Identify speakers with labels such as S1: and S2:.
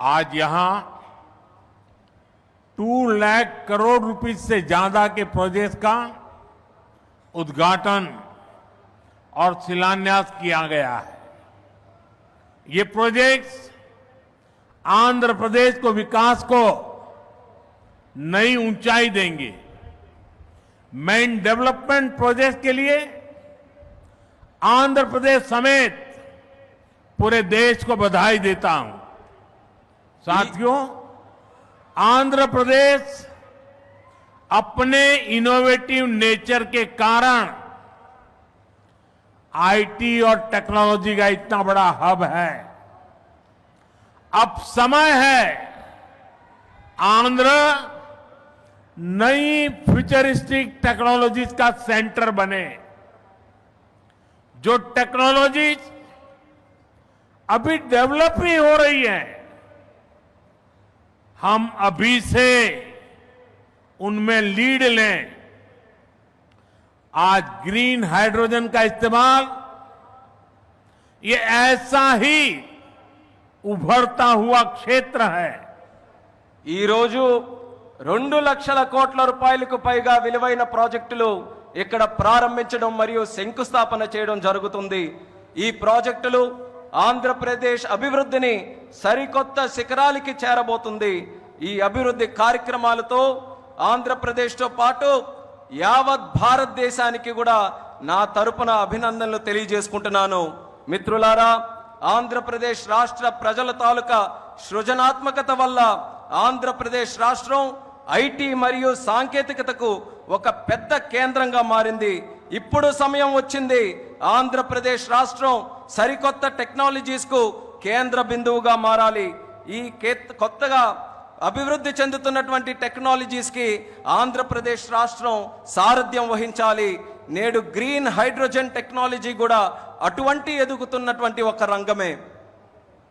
S1: आज यहां 2 लाख करोड़ रुपए से ज्यादा के प्रोजेक्ट का उद्घाटन और शिलान्यास किया गया है। ये प्रोजेक्ट्स आंध्र प्रदेश को विकास को नई ऊंचाई देंगे। मैं इन डेवलपमेंट प्रोजेक्ट के लिए आंध्र प्रदेश समेत पूरे देश को बधाई देता हूं। साथियों, आंध्र प्रदेश अपने इनोवेटिव नेचर के कारण आईटी और टेक्नोलॉजी का इतना बड़ा हब है। अब समय है आंध्र नई फ्यूचरिस्टिक टेक्नोलॉजीज का सेंटर बने। जो टेक्नोलॉजीज अभी डेवलप ही हो रही है, हम अभी से उनमें लीड लें। आज ग्रीन हाइड्रोजन का इस्तेमाल ये ऐसा ही उभरता हुआ क्षेत्र है।
S2: ఈ రోజు 2 లక్షల కోట్ల రూపాయలకు పైగా విలువైన ప్రాజెక్టులు ఇక్కడ ప్రారంభించడం మరియు శంకుస్థాపన చేయడం జరుగుతుంది। ఈ ప్రాజెక్టులు ఆంధ్రప్రదేశ్ అభివృద్ధిని సరికొత్త శిఖరాలకి చేరబోతుంది। ఈ అభివృద్ధి కార్యక్రమాలతో ఆంధ్రప్రదేశ్తో పాటు యావత్ భారతదేశానికి కూడా నా తరపున అభినందనలు తెలియజేసుకుంటున్నాను। మిత్రులారా, ఆంధ్రప్రదేశ్ రాష్ట్ర ప్రజల తాలూకా సృజనాత్మకత వల్ల ఆంధ్రప్రదేశ్ రాష్ట్రం ఐటీ మరియు సాంకేతికతకు ఒక పెద్ద కేంద్రంగా మారింది। ఇప్పుడు సమయం వచ్చింది ఆంధ్రప్రదేశ్ రాష్ట్రం సరికొత్త టెక్నాలజీస్ కు కేంద్ర బిందువుగా మారాలి। ఈ కొత్తగా అభివృద్ధి చెందుతున్నటువంటి టెక్నాలజీస్ కి ఆంధ్రప్రదేశ్ రాష్ట్రం సారథ్యం వహించాలి। నేడు గ్రీన్ హైడ్రోజన్ టెక్నాలజీ కూడా అటువంటి ఎదుగుతున్నటువంటి ఒక రంగమే।